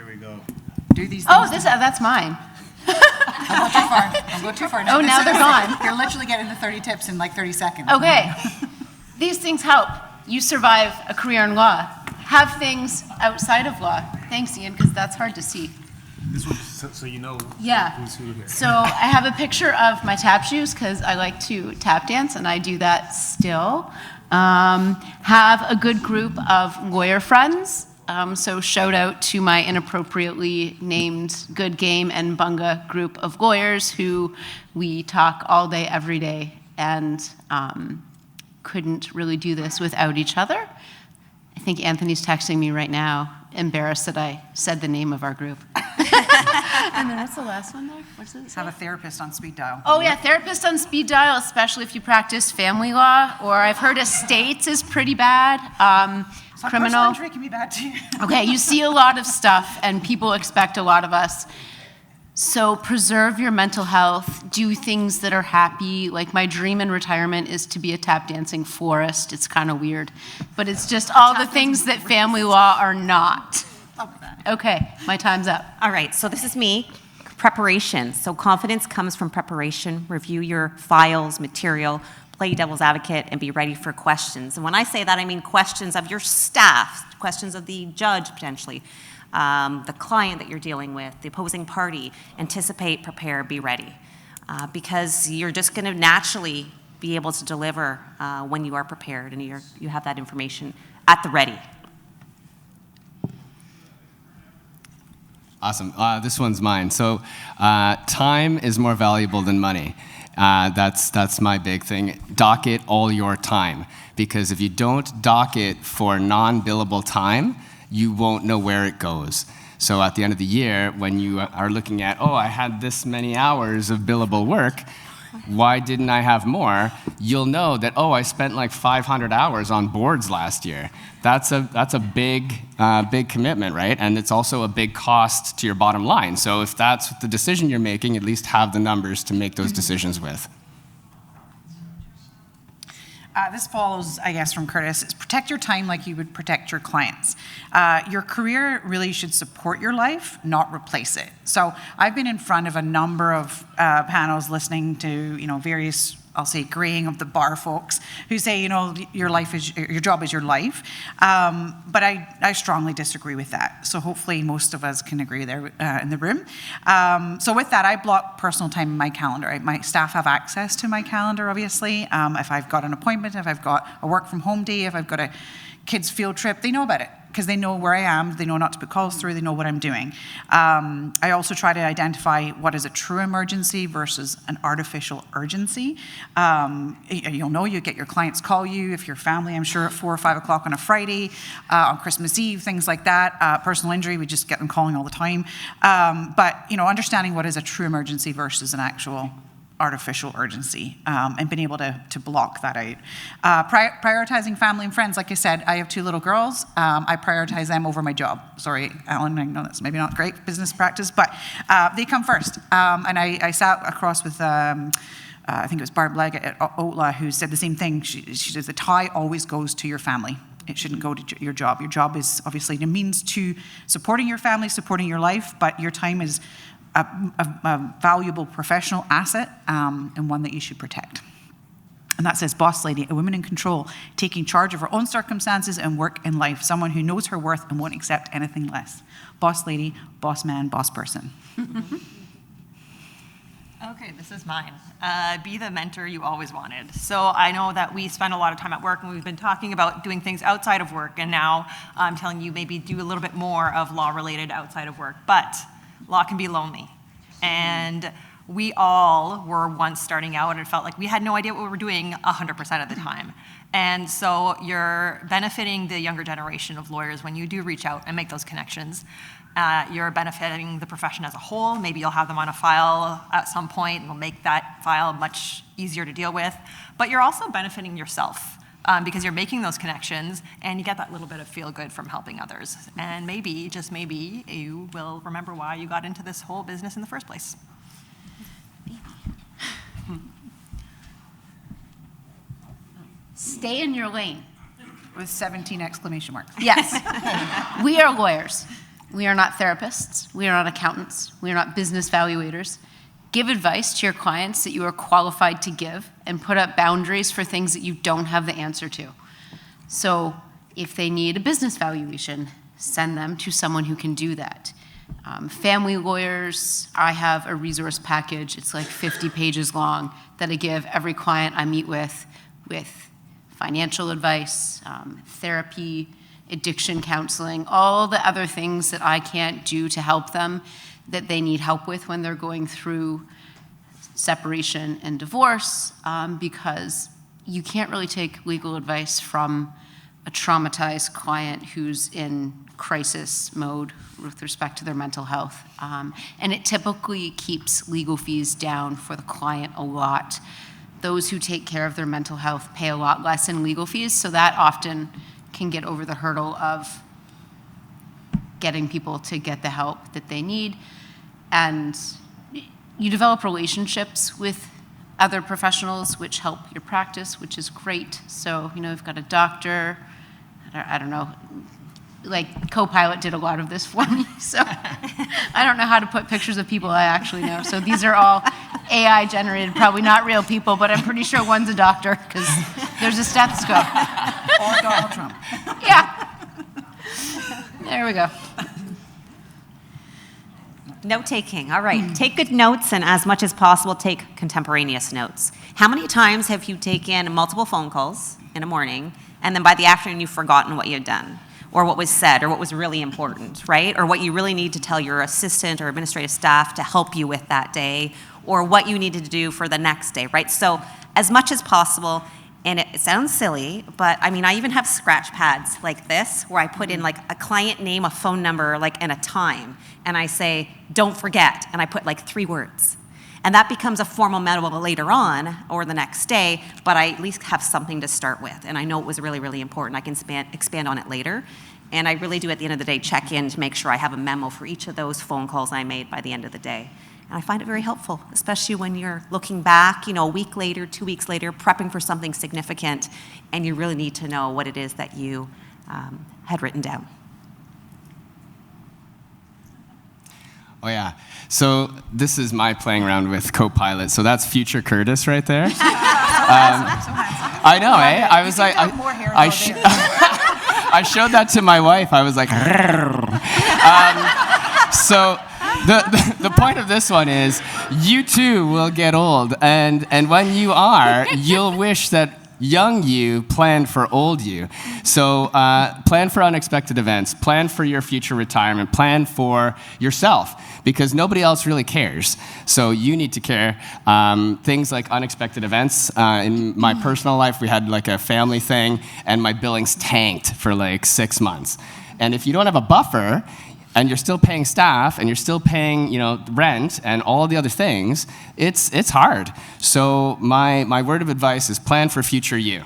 Here we go. Do these things. Oh, that's mine. Don't go too far. Oh, now they're gone. You're literally getting the 30 tips in like 30 seconds. Okay. These things help you survive a career in law. Have things outside of law. Thanks, Ian, because that's hard to see. This one, so you know Yeah. who's who here. So I have a picture of my tap shoes because I like to tap dance, and I do that still. Have a good group of lawyer friends. So shout out to my inappropriately named Good Game and Bunga group of lawyers who we talk all day, every day, and couldn't really do this without each other. I think Anthony's texting me right now, embarrassed that I said the name of our group. And then what's the last one there? What's it say? Have a therapist on speed dial. Oh yeah, therapist on speed dial, especially if you practice family law, or I've heard estates is pretty bad. Criminal. Personal injury can be bad too. Okay, you see a lot of stuff and people expect a lot of us. So preserve your mental health, do things that are happy. Like my dream in retirement is to be a tap dancing florist. It's kind of weird, but it's just all the things that family law are not. Okay, my time's up. All right, so this is me. Preparation. So confidence comes from preparation. Review your files, material, play devil's advocate, and be ready for questions. And when I say that, I mean questions of your staff, questions of the judge potentially, the client that you're dealing with, the opposing party. Anticipate, prepare, be ready. Because you're just going to naturally be able to deliver when you are prepared and you have that information at the ready. Awesome. This one's mine. So time is more valuable than money. That's my big thing. Docket all your time. Because if you don't docket for non-billable time, you won't know where it goes. So at the end of the year, when you are looking at, oh, I had this many hours of billable work, why didn't I have more? You'll know that, oh, I spent like 500 hours on boards last year. That's a big commitment, right? And it's also a big cost to your bottom line. So if that's the decision you're making, at least have the numbers to make those decisions with. This follows, I guess, from Curtis. It's protect your time like you would protect your clients. Your career really should support your life, not replace it. So I've been in front of a number of panels listening to, various, I'll say, graying of the bar folks who say, your job is your life. But I strongly disagree with that. So hopefully most of us can agree there in the room. So with that, I block personal time in my calendar. My staff have access to my calendar, obviously. If I've got an appointment, if I've got a work from home day, if I've got a kids' field trip, they know about it because they know where I am, they know not to put calls through, they know what I'm doing. I also try to identify what is a true emergency versus an artificial urgency. You'll know, you get your clients call you, if you're family, I'm sure at 4 or 5 o'clock on a Friday, on Christmas Eve, things like that. Personal injury, we just get them calling all the time. But understanding what is a true emergency versus an actual artificial urgency, and being able to block that out. Prioritizing family and friends, like I said, I have 2 little girls. I prioritize them over my job. Sorry, Alan, I know that's maybe not great business practice, but they come first. And I sat across with, I think it was Barb Leggett at OTLA, who said the same thing. She says the tie always goes to your family. It shouldn't go to your job. Your job is obviously the means to supporting your family, supporting your life, but your time is a valuable professional asset, and one that you should protect. And that says boss lady, a woman in control, taking charge of her own circumstances and work in life, someone who knows her worth and won't accept anything less. Boss lady, boss man, boss person. Okay, this is mine. Be the mentor you always wanted. So I know that we spend a lot of time at work and we've been talking about doing things outside of work, and now I'm telling you maybe do a little bit more of law-related outside of work. But law can be lonely. And we all were once starting out and it felt like we had no idea what we were doing 100% of the time. And so you're benefiting the younger generation of lawyers when you do reach out and make those connections. You're benefiting the profession as a whole. Maybe you'll have them on a file at some point and it'll make that file much easier to deal with. But you're also benefiting yourself. Because you're making those connections and you get that little bit of feel good from helping others. And maybe, just maybe, you will remember why you got into this whole business in the first place. Stay in your lane. With 17 exclamation marks. Yes. We are lawyers. We are not therapists. We are not accountants. We are not business valuators. Give advice to your clients that you are qualified to give, and put up boundaries for things that you don't have the answer to. So if they need a business valuation, send them to someone who can do that. Family lawyers, I have a resource package. It's like 50 pages long that I give every client I meet with financial advice, therapy, addiction counseling, all the other things that I can't do to help them that they need help with when they're going through separation and divorce, because you can't really take legal advice from a traumatized client who's in crisis mode with respect to their mental health. And it typically keeps legal fees down for the client a lot. Those who take care of their mental health pay a lot less in legal fees, so that often can get over the hurdle of getting people to get the help that they need. And you develop relationships with other professionals which help your practice, which is great. So, you've got a doctor, I don't know, like Copilot did a lot of this for me, so I don't know how to put pictures of people I actually know. So these are all AI generated, probably not real people, but I'm pretty sure one's a doctor because there's a stethoscope. Or Donald Trump. Yeah. There we go. Note-taking, all right. Take good notes, and as much as possible, take contemporaneous notes. How many times have you taken multiple phone calls in a morning, and then by the afternoon you've forgotten what you had done, or what was said, or what was really important, right? Or what you really need to tell your assistant or administrative staff to help you with that day, or what you needed to do for the next day, right? So as much as possible, and it sounds silly, but I even have scratch pads like this where I put in like a client name, a phone number, like, and a time. And I say, don't forget, and I put like 3 words. And that becomes a formal memo later on or the next day, but I at least have something to start with. And I know it was really, really important. I can expand on it later. And I really do, at the end of the day, check in to make sure I have a memo for each of those phone calls I made by the end of the day. And I find it very helpful, especially when you're looking back, a week later, 2 weeks later, prepping for something significant, and you really need to know what it is that you had written down. Oh yeah. So this is my playing around with Copilot. So that's future Curtis right there. So handsome. I know, eh? I was like, More hair I though, there. I showed that to my wife. I was like, so the point of this one is, you too will get old, and when you are, you'll wish that young you planned for old you. So plan for unexpected events, plan for your future retirement, plan for yourself, because nobody else really cares. So you need to care. Things like unexpected events. In my personal life, we had like a family thing, and my billings tanked for like 6 months. And if you don't have a buffer, and you're still paying staff, and you're still paying, rent, and all the other things, it's hard. So my word of advice is plan for future you.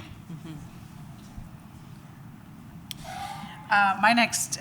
My next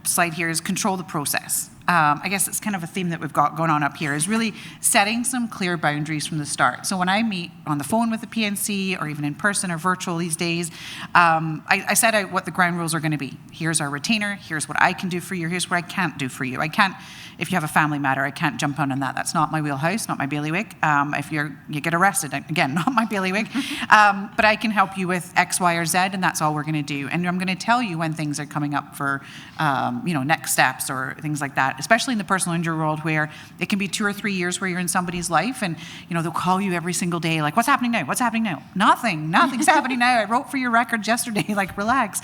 slide here is control the process. I guess it's kind of a theme that we've got going on up here, is really setting some clear boundaries from the start. So when I meet on the phone with the PNC, or even in person or virtual these days, I set out what the ground rules are going to be. Here's our retainer, here's what I can do for you, here's what I can't do for you. I can't, if you have a family matter, I can't jump on that. That's not my wheelhouse, not my bailiwick. If you get arrested, again, not my bailiwick. But I can help you with X, Y, or Z, and that's all we're going to do. And I'm going to tell you when things are coming up for, next steps or things like that, especially in the personal injury world, where it can be 2 or 3 years where you're in somebody's life, and they'll call you every single day, like, what's happening now? What's happening now? Nothing's happening now. I wrote for your records yesterday, like, relax.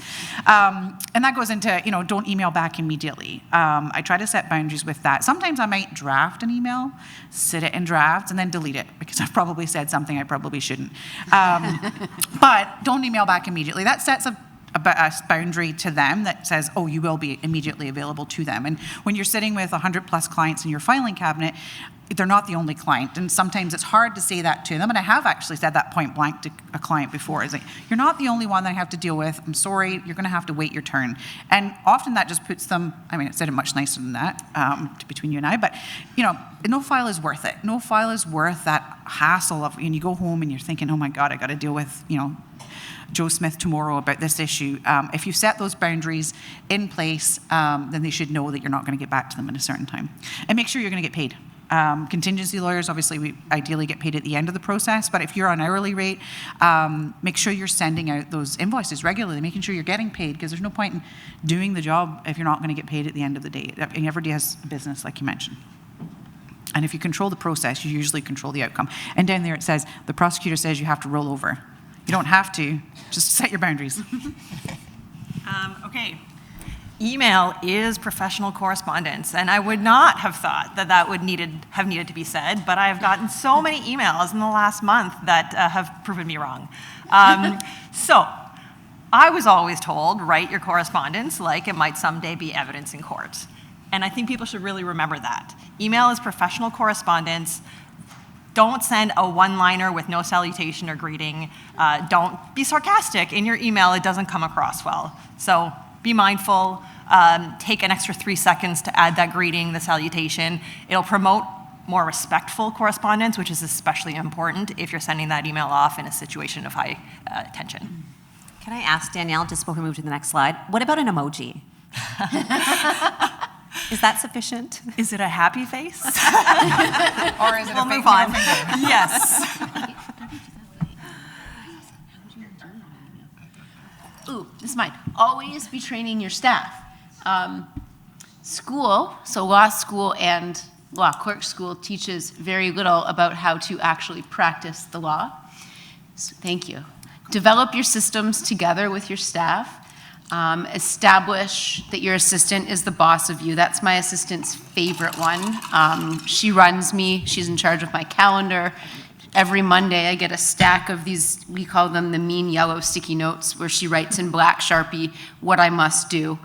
And that goes into, don't email back immediately. I try to set boundaries with that. Sometimes I might draft an email, sit it in drafts, and then delete it, because I've probably said something I probably shouldn't. But don't email back immediately. That sets a boundary to them that says, oh, you will be immediately available to them. And when you're sitting with 100+ clients in your filing cabinet, they're not the only client. And sometimes it's hard to say that to them. And I have actually said that point blank to a client before. It's like, you're not the only one that I have to deal with. I'm sorry, you're going to have to wait your turn. And often that just puts them, it said it much nicer than that, between you and I, but no file is worth it. No file is worth that hassle of, and you go home and you're thinking, oh my God, I got to deal with, Joe Smith tomorrow about this issue. If you set those boundaries in place, then they should know that you're not going to get back to them in a certain time. And make sure you're going to get paid. Contingency lawyers, obviously, we ideally get paid at the end of the process, but if you're on hourly rate, make sure you're sending out those invoices regularly, making sure you're getting paid, because there's no point in doing the job if you're not going to get paid at the end of the day. Everybody has a business, like you mentioned. And if you control the process, you usually control the outcome. And down there it says, the prosecutor says you have to roll over. You don't have to, just set your boundaries. Okay. Email is professional correspondence, and I would not have thought that that would have needed to be said, but I have gotten so many emails in the last month that have proven me wrong. So, I was always told, write your correspondence like it might someday be evidence in court. And I think people should really remember that. Email is professional correspondence. Don't send a one-liner with no salutation or greeting. Don't be sarcastic in your email. It doesn't come across well. So be mindful. Take an extra 3 seconds to add that greeting, the salutation. It'll promote more respectful correspondence, which is especially important if you're sending that email off in a situation of high tension. Can I ask Danielle, just before we move to the next slide, what about an emoji? Is that sufficient? Is it a happy face? Or is it We'll a fake move on. middle finger? Yes. Ooh, this is mine. Always be training your staff. School, so law school and law clerk school teaches very little about how to actually practice the law. So, thank you. Develop your systems together with your staff. Establish that your assistant is the boss of you. That's my assistant's favorite one. She runs me. She's in charge of my calendar. Every Monday, I get a stack of these, we call them the mean yellow sticky notes, where she writes in black Sharpie what I must do.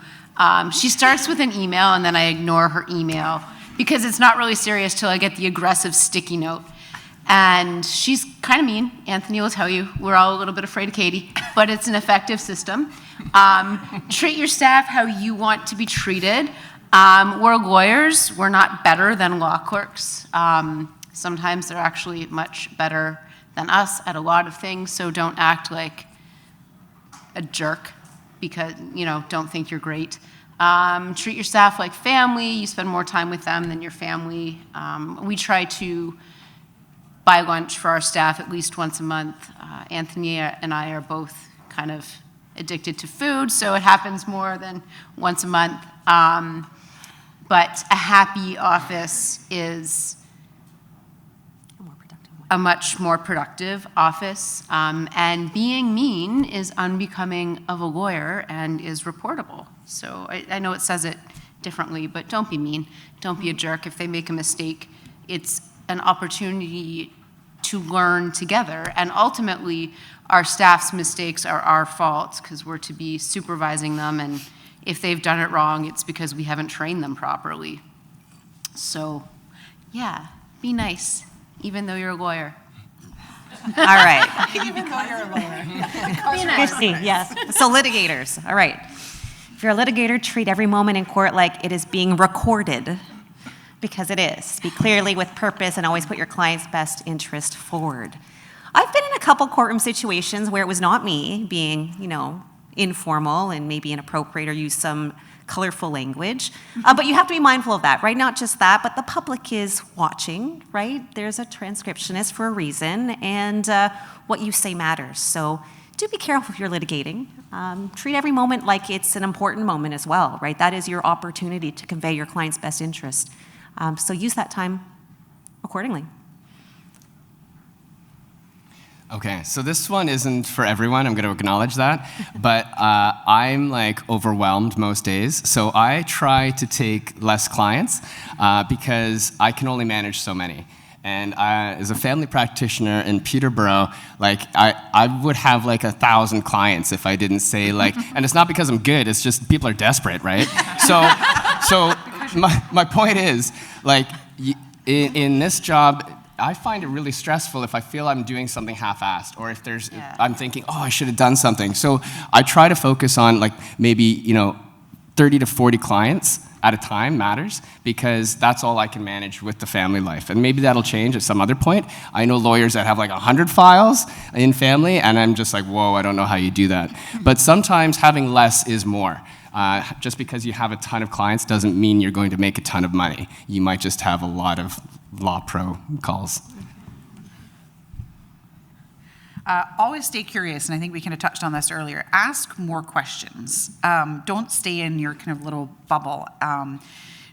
She starts with an email, and then I ignore her email because it's not really serious till I get the aggressive sticky note. And she's kind of mean. Anthony will tell you, we're all a little bit afraid of Katie, but it's an effective system. Treat your staff how you want to be treated. We're lawyers. We're not better than law clerks. Sometimes they're actually much better than us at a lot of things, so don't act like a jerk because, don't think you're great. Treat your staff like family. You spend more time with them than your family. We try to buy lunch for our staff at least once a month. Anthony and I are both kind of addicted to food, so it happens more than once a month. But a happy office is a much more productive office, and being mean is unbecoming of a lawyer and is reportable. So I know it says it differently, but don't be mean. Don't be a jerk. If they make a mistake, it's an opportunity to learn together, and ultimately our staff's mistakes are our fault because we're to be supervising them, and if they've done it wrong, it's because we haven't trained them properly. So yeah, be nice, even though you're a lawyer. All right. Even though you're a lawyer. Be nice. Christy, yes. So litigators, all right. If you're a litigator, treat every moment in court like it is being recorded, because it is. Speak clearly with purpose and always put your client's best interest forward. I've been in a couple courtroom situations where it was not me being, informal and maybe inappropriate or use some colorful language. But you have to be mindful of that, right? Not just that, but the public is watching, right? There's a transcriptionist for a reason, and what you say matters. So do be careful if you're litigating. Treat every moment like it's an important moment as well, right? That is your opportunity to convey your client's best interest. So use that time accordingly. Okay, so this one isn't for everyone, I'm going to acknowledge that, but I'm overwhelmed most days, so I try to take less clients because I can only manage so many. And as a family practitioner in Peterborough, I would have 1,000 clients if I didn't say and it's not because I'm good, it's just people are desperate, right? So my point is, in this job, I find it really stressful if I feel I'm doing something half-assed, or if I'm thinking, I should have done something. So I try to focus on maybe 30 to 40 clients at a time matters, because that's all I can manage with the family life. And maybe that'll change at some other point. I know lawyers that have like 100 files in family, and I'm just like, whoa, I don't know how you do that. But sometimes having less is more. Just because you have a ton of clients doesn't mean you're going to make a ton of money. You might just have a lot of law pro calls. Always stay curious, and I think we kind of touched on this earlier. Ask more questions. Don't stay in your kind of little bubble.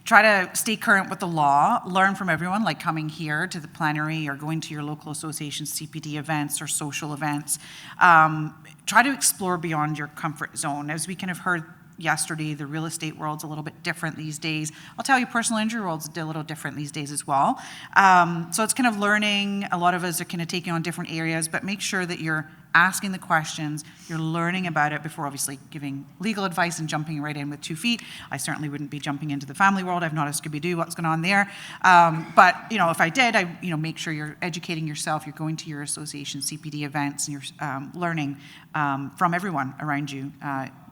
Try to stay current with the law, learn from everyone, like coming here to the plenary or going to your local association CPD events or social events. Try to explore beyond your comfort zone. As we kind of heard yesterday, the real estate world's a little bit different these days. I'll tell you, personal injury world's a little different these days as well. So it's kind of learning. A lot of us are kind of taking on different areas, but make sure that you're asking the questions, you're learning about it before obviously giving legal advice and jumping right in with 2 feet. I certainly wouldn't be jumping into the family world. I'm not a Scooby-Doo, what's going on there. But if I did, make sure you're educating yourself, you're going to your association CPD events, and you're learning from everyone around you,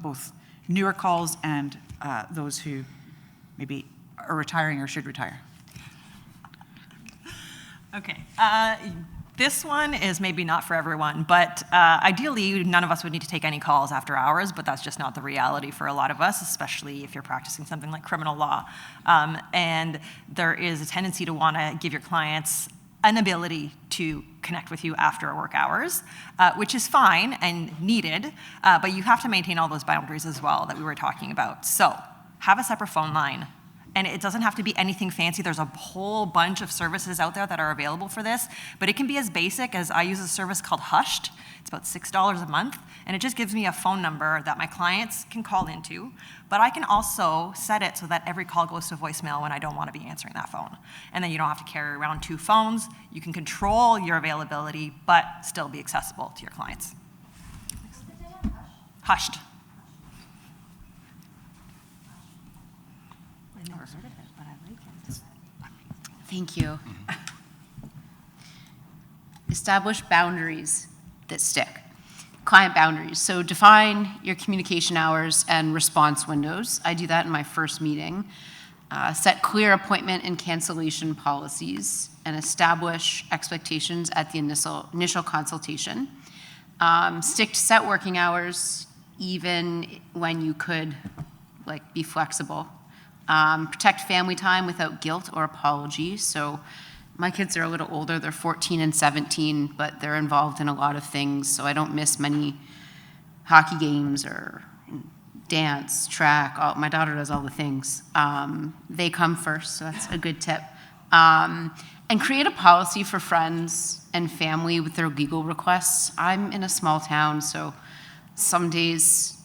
both newer calls and those who maybe are retiring or should retire. Okay. This one is maybe not for everyone, but ideally, none of us would need to take any calls after hours, but that's just not the reality for a lot of us, especially if you're practicing something like criminal law. And there is a tendency to want to give your clients an ability to connect with you after work hours, which is fine and needed, but you have to maintain all those boundaries as well that we were talking about. So have a separate phone line. And it doesn't have to be anything fancy. There's a whole bunch of services out there that are available for this, but it can be as basic as I use a service called Hushed. It's about $6 a month, and it just gives me a phone number that my clients can call into, but I can also set it so that every call goes to voicemail when I don't want to be answering that phone. And then you don't have to carry around 2 phones. You can control your availability, but still be accessible to your clients. Hushed. Thank you. Establish boundaries that stick. Client boundaries. So define your communication hours and response windows. I do that in my first meeting. Set clear appointment and cancellation policies, and establish expectations at the initial consultation. Stick to set working hours, even when you could be flexible. Protect family time without guilt or apology. So my kids are a little older, they're 14 and 17, but they're involved in a lot of things, so I don't miss many hockey games or dance, track. My daughter does all the things. They come first, so that's a good tip. And create a policy for friends and family with their legal requests. I'm in a small town, so some days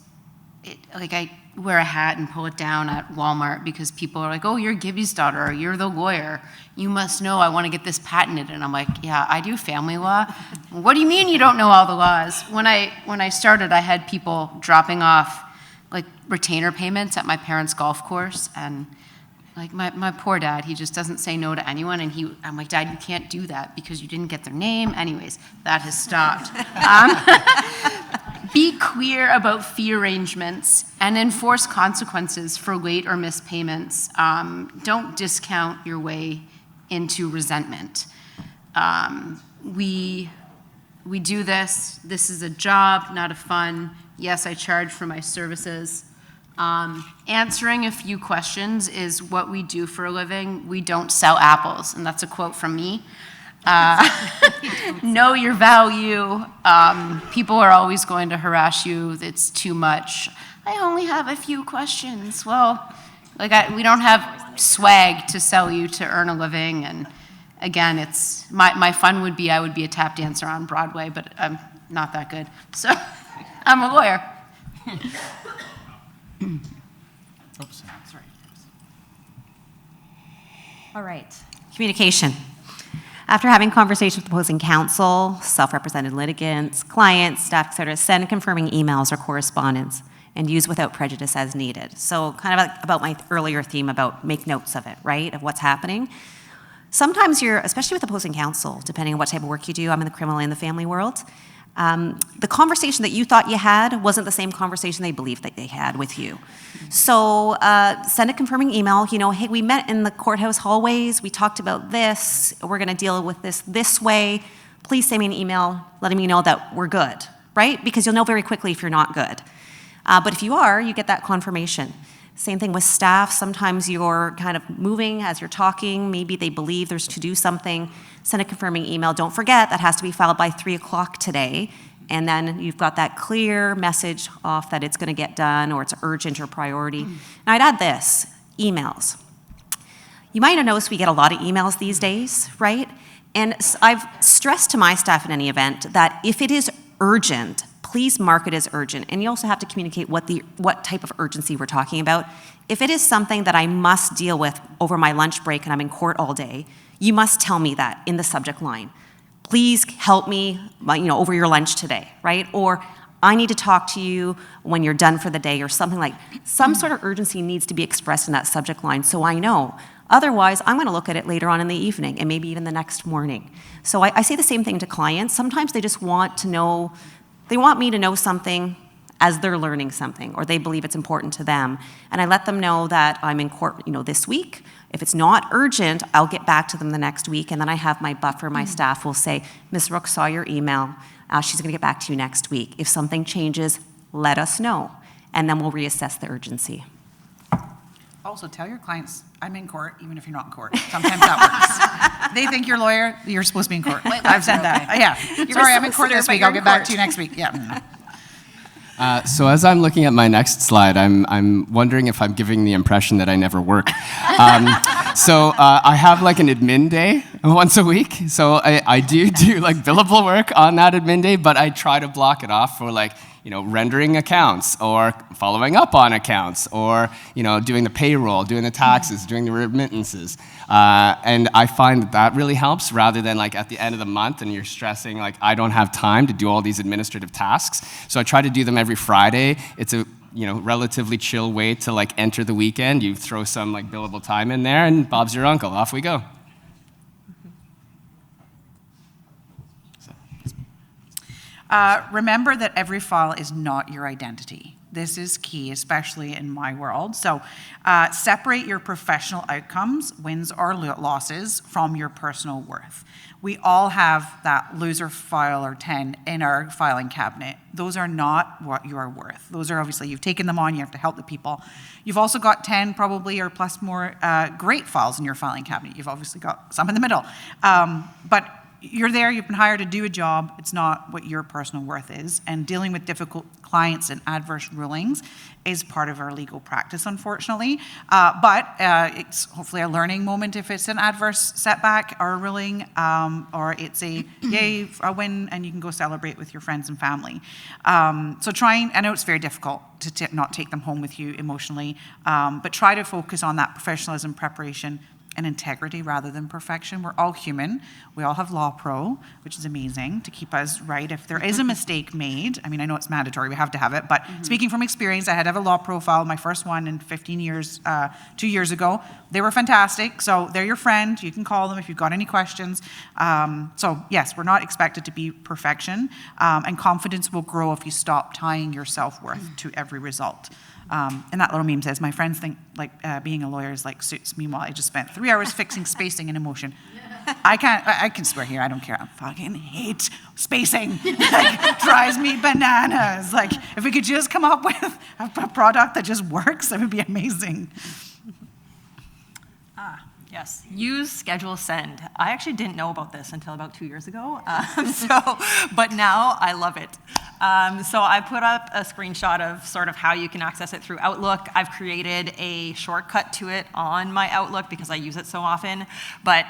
I wear a hat and pull it down at Walmart because people are like, oh, you're Gibby's daughter, or you're the lawyer. You must know I want to get this patented. And I'm like, yeah, I do family law. What do you mean you don't know all the laws? When I started, I had people dropping off retainer payments at my parents' golf course, and my poor dad, he just doesn't say no to anyone, and I'm like, Dad, you can't do that because you didn't get their name. Anyways, that has stopped. Be clear about fee arrangements and enforce consequences for late or missed payments. Don't discount your way into resentment. We do this. This is a job, not a fun. Yes, I charge for my services. Answering a few questions is what we do for a living. We don't sell apples, and that's a quote from me. Know your value. People are always going to harass you. It's too much. I only have a few questions. Well, we don't have swag to sell you to earn a living. And again, it's my fun would be I would be a tap dancer on Broadway, but I'm not that good. So I'm a lawyer. Oops. Sorry. All right. Communication. After having conversations with opposing counsel, self-represented litigants, clients, staff, et cetera, send confirming emails or correspondence and use without prejudice as needed. So kind of about my earlier theme about make notes of it, right, of what's happening. Sometimes especially with opposing counsel, depending on what type of work you do, I'm in the criminal and the family world, the conversation that you thought you had wasn't the same conversation they believed that they had with you. So send a confirming email, hey, we met in the courthouse hallways, we talked about this, we're gonna deal with this way. Please send me an email letting me know that we're good, right? Because you'll know very quickly if you're not good. But if you are, you get that confirmation. Same thing with staff. Sometimes you're kind of moving as you're talking. Maybe they believe there's to do something. Send a confirming email. Don't forget that has to be filed by 3 o'clock today. And then you've got that clear message off that it's going to get done or it's urgent or priority. And I'd add this, emails. You might have noticed we get a lot of emails these days, right? And I've stressed to my staff in any event that if it is urgent, please mark it as urgent. And you also have to communicate what type of urgency we're talking about. If it is something that I must deal with over my lunch break and I'm in court all day, you must tell me that in the subject line. Please help me, over your lunch today, right? Or I need to talk to you when you're done for the day or something like, some sort of urgency needs to be expressed in that subject line so I know. Otherwise, I'm going to look at it later on in the evening and maybe even the next morning. So I say the same thing to clients. Sometimes they just want to know, they want me to know something as they're learning something or they believe it's important to them. And I let them know that I'm in court, this week. If it's not urgent, I'll get back to them the next week. And then I have my buffer, my staff will say, Ms. Rook saw your email. She's going to get back to you next week. If something changes, let us know. And then we'll reassess the urgency. Also, tell your clients, I'm in court, even if you're not in court. Sometimes that works. They think you're a lawyer, you're supposed to be in court. I've said that. Yeah. Sorry, I'm in court this week. I'll get back to you next week. Yeah. So as I'm looking at my next slide, I'm wondering if I'm giving the impression that I never work. So I have like an admin day once a week. So I do like billable work on that admin day, but I try to block it off for like, rendering accounts or following up on accounts or, doing the payroll, doing the taxes, doing the remittances. And I find that really helps rather than like at the end of the month and you're stressing like, I don't have time to do all these administrative tasks. So I try to do them every Friday. It's a relatively chill way to like enter the weekend. You throw some like billable time in there and Bob's your uncle. Off we go. Remember that every file is not your identity. This is key, especially in my world. So separate your professional outcomes, wins or losses, from your personal worth. We all have that loser file or 10 in our filing cabinet. Those are not what you are worth. Those are obviously, you've taken them on, you have to help the people. You've also got 10 probably or plus more great files in your filing cabinet. You've obviously got some in the middle. But you're there, you've been hired to do a job, it's not what your personal worth is, and dealing with difficult clients and adverse rulings is part of our legal practice, unfortunately. But it's hopefully a learning moment if it's an adverse setback or a ruling, or it's a yay, a win, and you can go celebrate with your friends and family. So I know it's very difficult to not take them home with you emotionally, but try to focus on that professionalism, preparation, and integrity rather than perfection. We're all human. We all have Law Pro, which is amazing to keep us right. If there is a mistake made, I know it's mandatory, we have to have it, but speaking from experience, I had to have a Law Pro file, my first one in 15 years, 2 years ago. They were fantastic, so they're your friend. You can call them if you've got any questions. So yes, we're not expected to be perfection, and confidence will grow if you stop tying your self-worth to every result. And that little meme says, my friends think like being a lawyer is like suits. Meanwhile, I just spent 3 hours fixing spacing and emotion. I can swear here, I don't care. I fucking hate spacing. Like, drives me bananas. Like, if we could just come up with a product that just works, that would be amazing. Yes, use schedule send. I actually didn't know about this until about 2 years ago, but now I love it. So I put up a screenshot of sort of how you can access it through Outlook. I've created a shortcut to it on my Outlook because I use it so often, but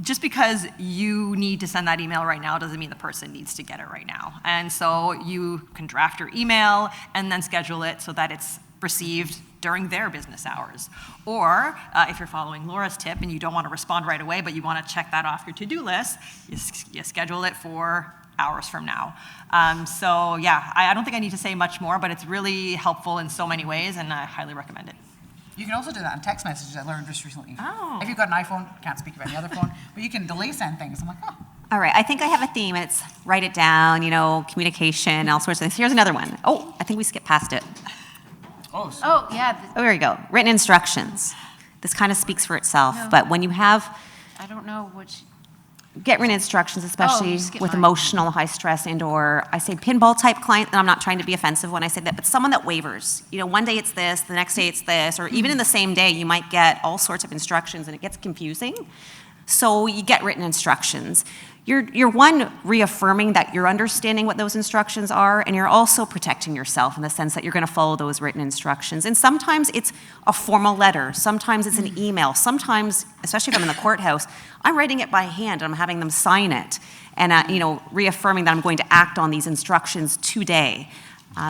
just because you need to send that email right now doesn't mean the person needs to get it right now. And so you can draft your email and then schedule it so that it's received during their business hours. Or if you're following Laura's tip and you don't want to respond right away, but you want to check that off your to-do list, you schedule it for hours from now. So yeah, I don't think I need to say much more, but it's really helpful in so many ways, and I highly recommend it. You can also do that on text messages. I learned just recently. Oh. If you've got an iPhone, can't speak of any other phone, but you can delay send things. I'm like, oh, All right, I think I have a theme, and it's write it down, communication, all sorts of things. Here's another one. Oh, I think we skipped past it. Oh, yeah. Oh, here we go. Written instructions. This kind of speaks for itself, No. but when you have, I don't know which. get written instructions, especially you skipped with mine. emotional, high stress, and/or I say pinball type client, and I'm not trying to be offensive when I say that, but someone that wavers. One day it's this, the next day it's this, or even in the same day, you might get all sorts of instructions, and it gets confusing. So you get written instructions. You're one, reaffirming that you're understanding what those instructions are, and you're also protecting yourself in the sense that you're going to follow those written instructions. And sometimes it's a formal letter, sometimes it's an email, sometimes, especially if I'm in the courthouse, I'm writing it by hand and I'm having them sign it, and reaffirming that I'm going to act on these instructions today.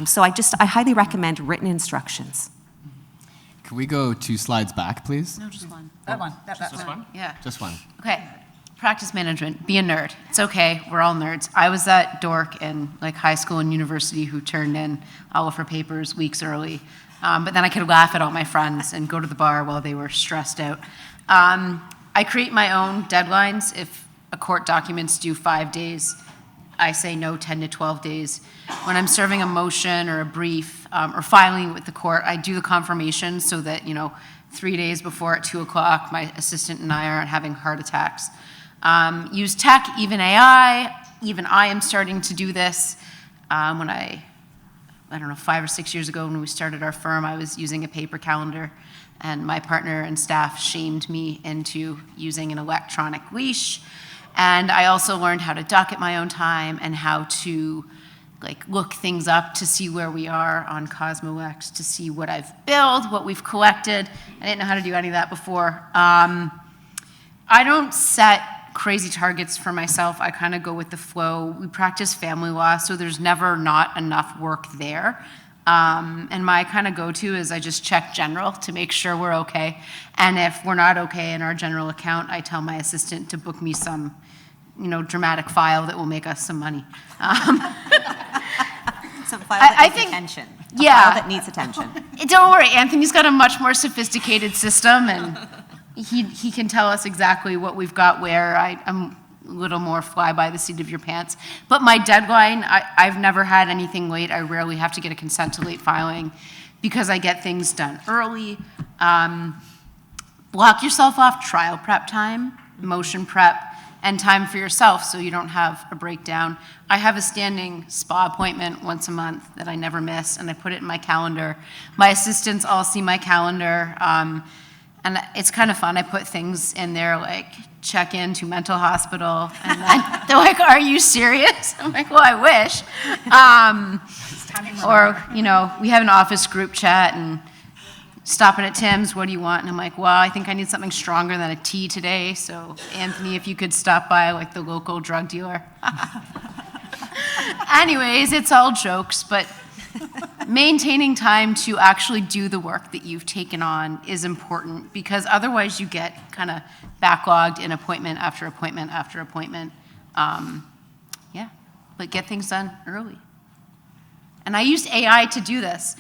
So I highly recommend written instructions. Can we go 2 slides back, please? No, just one. That one. Just one? Yeah. Just one. Okay. Practice management. Be a nerd. It's okay. We're all nerds. I was that dork in high school and university who turned in all of her papers weeks early. But then I could laugh at all my friends and go to the bar while they were stressed out. I create my own deadlines. If a court document's due 5 days, I say no 10 to 12 days. When I'm serving a motion or a brief or filing with the court, I do the confirmation so that, 3 days before at 2 o'clock, my assistant and I aren't having heart attacks. Use tech, even AI. Even I am starting to do this. When I don't know, 5 or 6 years ago when we started our firm, I was using a paper calendar, and my partner and staff shamed me into using an electronic leash. And I also learned how to docket my own time and how to look things up to see where we are on CosmoX, to see what I've billed, what we've collected. I didn't know how to do any of that before. I don't set crazy targets for myself. I kind of go with the flow. We practice family law, so there's never not enough work there. And my kind of go-to is I just check general to make sure we're okay. And if we're not okay in our general account, I tell my assistant to book me some, dramatic file that will make us some money. Some file that I needs think- attention. yeah. A file that needs attention. Don't worry, Anthony's got a much more sophisticated system, and he can tell us exactly what we've got where. I'm a little more fly by the seat of your pants. But my deadline, I've never had anything late. I rarely have to get a consent to late filing because I get things done early. Block yourself off trial prep time, motion prep, and time for yourself so you don't have a breakdown. I have a standing spa appointment once a month that I never miss, and I put it in my calendar. My assistants all see my calendar, and it's kind of fun. I put things in there like check in to mental hospital, and then they're like, "Are you serious?" I'm like, "Well, I wish." Or, we have an office group chat, and stopping at Tim's, what do you want? And I'm like, well, I think I need something stronger than a tea today. So, Anthony, if you could stop by the local drug dealer. Anyways, it's all jokes, but maintaining time to actually do the work that you've taken on is important because otherwise you get kind of backlogged in appointment after appointment after appointment. But get things done early. And I used AI to do this.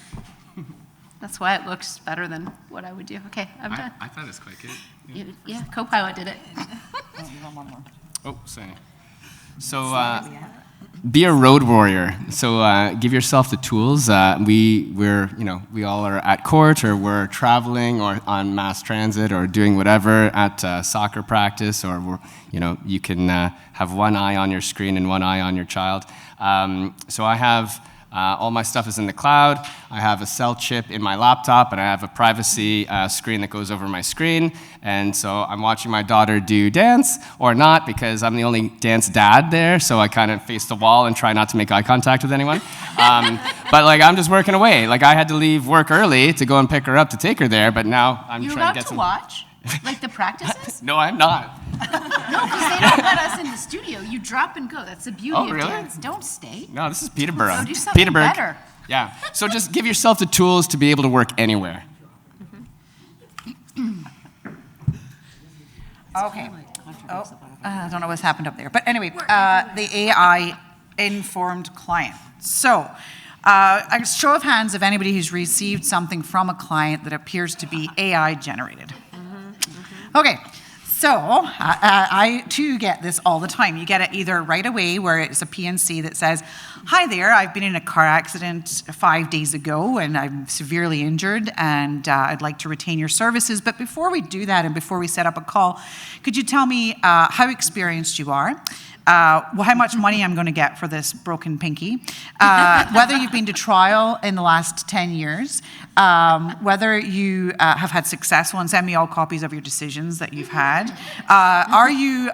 That's why it looks better than what I would do. Okay, I'm done. I thought it was quite good. Yeah, Copilot did it. Oh, sorry. So, be a road warrior. So, give yourself the tools. We all are at court, or we're traveling, or on mass transit, or doing whatever at soccer practice, or you can have one eye on your screen and one eye on your child. So, I have. All my stuff is in the cloud. I have a cell chip in my laptop, and I have a privacy screen that goes over my screen. And so I'm watching my daughter do dance, or not, because I'm the only dance dad there, so I kind of face the wall and try not to make eye contact with anyone. But I'm just working away. I had to leave work early to go and pick her up to take her there, but now I'm You're trying allowed to get to some... watch? The practices? No, I'm not. No, because they don't let us in the studio. You drop and go. That's the beauty Oh, of really? dance. Don't stay. No, this is Peterborough. Go do something Peterborough. better. Yeah. So just give yourself the tools to be able to work anywhere. Okay. Oh, I don't know what's happened up there. But anyway, the AI-informed client. So, a show of hands of anybody who's received something from a client that appears to be AI-generated. Okay. So I too get this all the time. You get it either right away where it's a PNC that says, hi there, I've been in a car accident 5 days ago and I'm severely injured and I'd like to retain your services. But before we do that and before we set up a call, could you tell me how experienced you are? How much money I'm going to get for this broken pinky, whether you've been to trial in the last 10 years, whether you have had successful, and send me all copies of your decisions that you've had. Are you,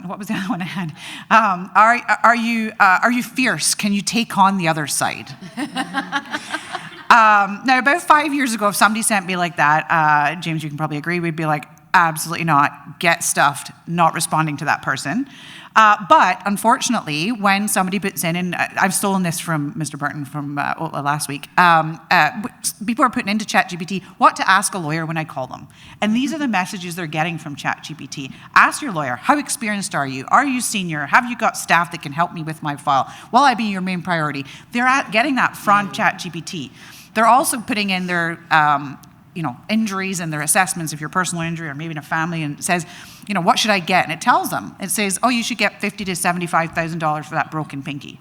what was the other one I had? Are you fierce? Can you take on the other side? Now, about 5 years ago, if somebody sent me like that, James, you can probably agree, we'd be like, absolutely not, get stuffed, not responding to that person. But unfortunately, when somebody puts in, and I've stolen this from Mr. Burton from last week, people are putting into ChatGPT what to ask a lawyer when I call them. And these are the messages they're getting from ChatGPT. Ask your lawyer, how experienced are you? Are you senior? Have you got staff that can help me with my file? Will I be your main priority? They're getting that from ChatGPT. They're also putting in their injuries and their assessments of your personal injury or maybe in a family, and it says, what should I get? And it tells them, it says, oh, you should get $50,000 to $75,000 for that broken pinky.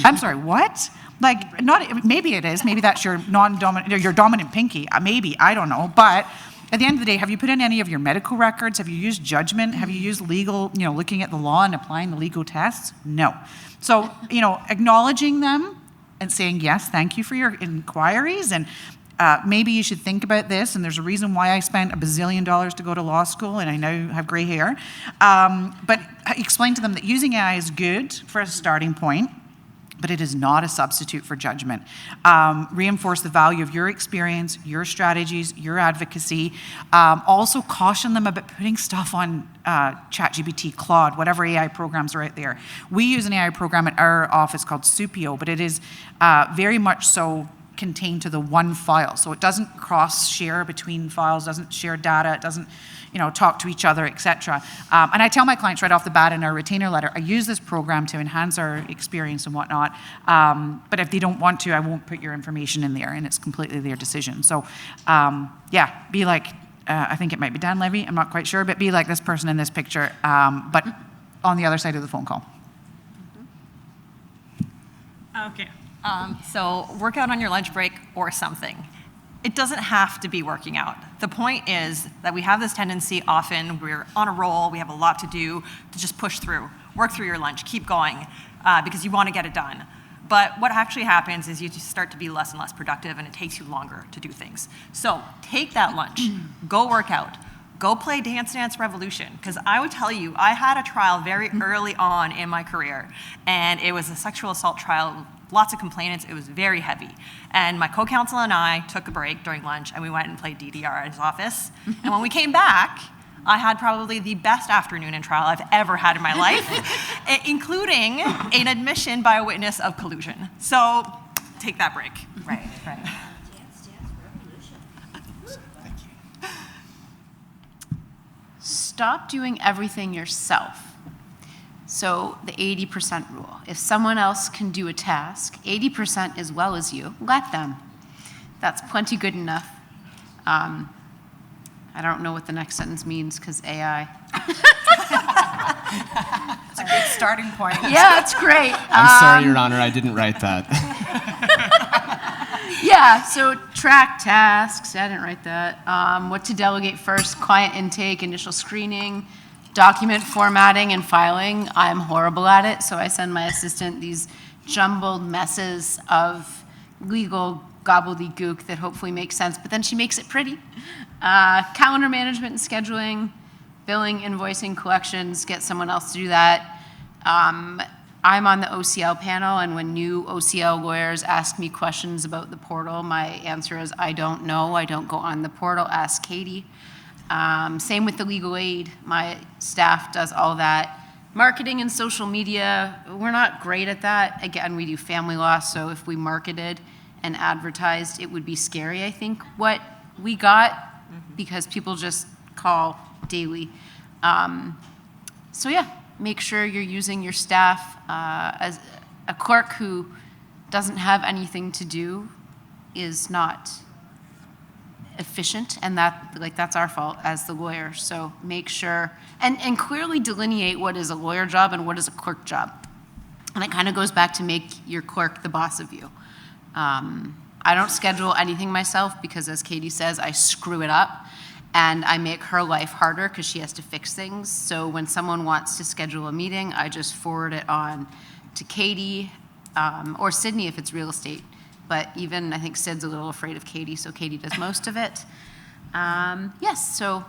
I'm sorry, what? Like, maybe it is, maybe that's your non-dominant, or your dominant pinky, maybe, I don't know, but at the end of the day, have you put in any of your medical records? Have you used judgment? Have you used legal, looking at the law and applying the legal tests? No. So, acknowledging them and saying, yes, thank you for your inquiries, and maybe you should think about this, and there's a reason why I spent $1 bazillion to go to law school, and I now have gray hair. But explain to them that using AI is good for a starting point, but it is not a substitute for judgment. Reinforce the value of your experience, your strategies, your advocacy. Also caution them about putting stuff on ChatGPT, Claude, whatever AI programs are out there. We use an AI program at our office called Supio, but it is very much so contained to the one file. So it doesn't cross-share between files, doesn't share data, it doesn't talk to each other, etc. And I tell my clients right off the bat in our retainer letter, I use this program to enhance our experience and whatnot, but if they don't want to, I won't put your information in there, and it's completely their decision. So be like, I think it might be Dan Levy, I'm not quite sure, but be like this person in this picture, but on the other side of the phone call. Okay. So work out on your lunch break or something. It doesn't have to be working out. The point is that we have this tendency often, we're on a roll, we have a lot to do, to just push through, work through your lunch, keep going, because you want to get it done. But what actually happens is you just start to be less and less productive, and it takes you longer to do things. So take that lunch, go work out, go play Dance Dance Revolution, because I would tell you, I had a trial very early on in my career, and it was a sexual assault trial, lots of complainants, it was very heavy. And my co-counsel and I took a break during lunch, and we went and played DDR at his office. And when we came back, I had probably the best afternoon in trial I've ever had in my life, including an admission by a witness of collusion. So take that break. Right. Stop doing everything yourself. So the 80% rule. If someone else can do a task 80% as well as you, let them. That's plenty good enough. I don't know what the next sentence means because AI. It's a good starting point. Yeah, it's great. I'm sorry, Your Honor, I didn't write that. Yeah, so track tasks, I didn't write that. What to delegate first, client intake, initial screening, document formatting and filing. I'm horrible at it, so I send my assistant these jumbled messes of legal gobbledygook that hopefully makes sense, but then she makes it pretty. Calendar management and scheduling, billing, invoicing, collections, get someone else to do that. I'm on the OCL panel, and when new OCL lawyers ask me questions about the portal, my answer is, I don't know, I don't go on the portal, ask Katie. Same with the legal aid, my staff does all that. Marketing and social media, we're not great at that. Again, we do family law, so if we marketed and advertised, it would be scary, I think, what we got, because people just call daily. So yeah, make sure you're using your staff. As a clerk who doesn't have anything to do is not efficient, and that's our fault as the lawyer. So make sure, and clearly delineate what is a lawyer job and what is a clerk job. And it kind of goes back to make your clerk the boss of you. I don't schedule anything myself because, as Katie says, I screw it up and I make her life harder because she has to fix things. So when someone wants to schedule a meeting, I just forward it on to Katie or Sydney if it's real estate. But even I think Sid's a little afraid of Katie, so Katie does most of it. Yes, so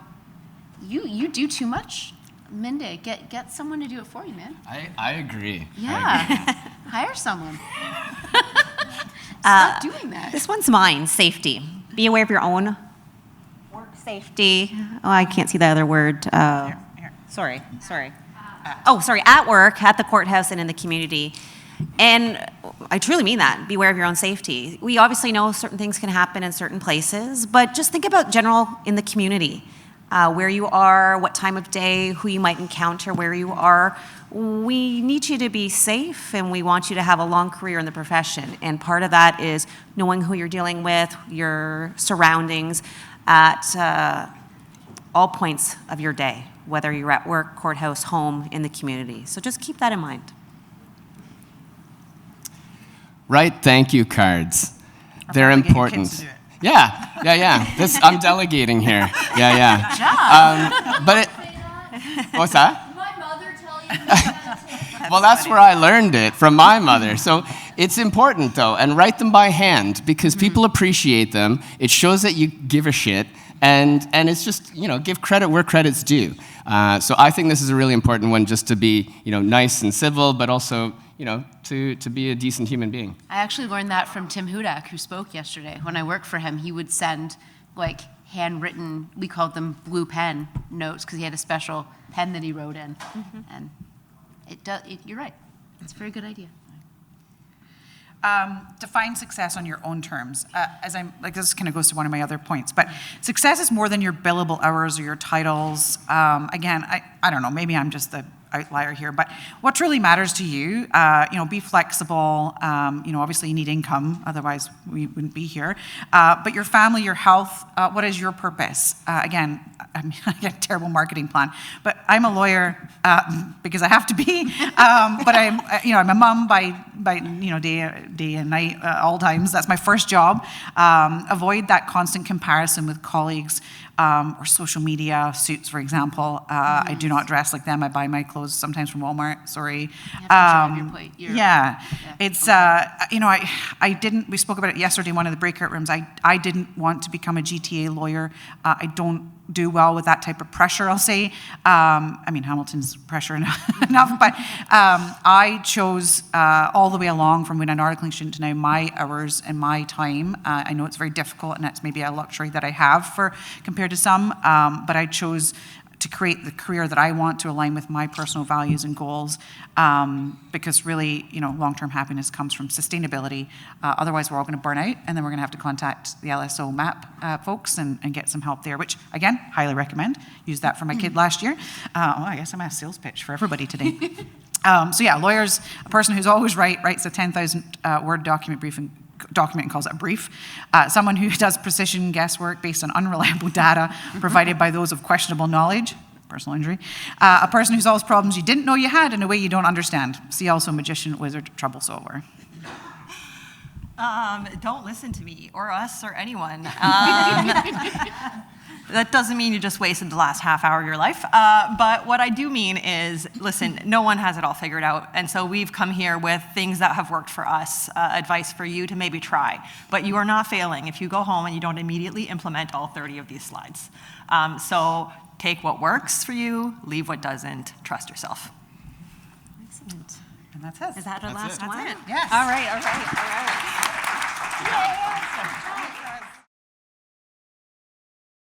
you do too much. Mindy, get someone to do it for you, man. I agree. Yeah, hire someone. Stop doing that. This one's mine, safety. Be aware of your own work safety. Oh, I can't see the other word. Sorry. At work, at the courthouse, and in the community. And I truly mean that. Be aware of your own safety. We obviously know certain things can happen in certain places, but just think about general in the community. Where you are, what time of day, who you might encounter, where you are. We need you to be safe, and we want you to have a long career in the profession. And part of that is knowing who you're dealing with, your surroundings at all points of your day, whether you're at work, courthouse, home, in the community. So just keep that in mind. Write thank you cards. They're probably get your important. kids to do it. Yeah. I'm delegating here. Yeah. Good job. But what's that? My mother tell you how to take Well, that's where I learned it, from my mother. So it's important, though, and write them by hand because people appreciate them. It shows that you give a shit, and it's just, give credit where credit's due. So I think this is a really important one, just to be, nice and civil, but also, to be a decent human being. I actually learned that from Tim Hudak, who spoke yesterday. When I worked for him, he would send handwritten, we called them blue pen notes because he had a special pen that he wrote in. And you're right. It's a very good idea. Define success on your own terms. This kind of goes to one of my other points, but success is more than your billable hours or your titles. Again, I don't know, maybe I'm just the outlier here, but what truly matters to you, be flexible. Obviously you need income, otherwise we wouldn't be here. But your family, your health, what is your purpose? Again, I get a terrible marketing plan, but I'm a lawyer because I have to be. But I'm a mom by day and night, all times. That's my first job. Avoid that constant comparison with colleagues. Or social media, Suits, for example. I do not dress like them. I buy my clothes sometimes from Walmart. Sorry. You have to drive your plate. Yeah. It's, I didn't, we spoke about it yesterday in one of the breakout rooms. I didn't want to become a GTA lawyer. I don't do well with that type of pressure, I'll say. Hamilton's pressure enough, but I chose all the way along from when an articling student to now my hours and my time. I know it's very difficult and that's maybe a luxury that I have compared to some, but I chose to create the career that I want to align with my personal values and goals, because really, long-term happiness comes from sustainability. Otherwise, we're all going to burn out, and then we're going to have to contact the LSO MAP folks and get some help there, which, again, highly recommend. Used that for my kid last year. I guess I'm a sales pitch for everybody today. Lawyers, a person who's always right, writes a 10,000-word document and calls it a brief. Someone who does precision guesswork based on unreliable data provided by those of questionable knowledge, personal injury. A person who solves problems you didn't know you had in a way you don't understand. See also magician, wizard, trouble solver. Don't listen to me or us or anyone. That doesn't mean you just wasted the last half hour of your life. But what I do mean is, listen, no one has it all figured out. And so we've come here with things that have worked for us, advice for you to maybe try. But you are not failing if you go home and you don't immediately implement all 30 of these slides. So take what works for you, leave what doesn't, trust yourself. Excellent. And that's it. Is that our last one? Yes. All right. Yeah.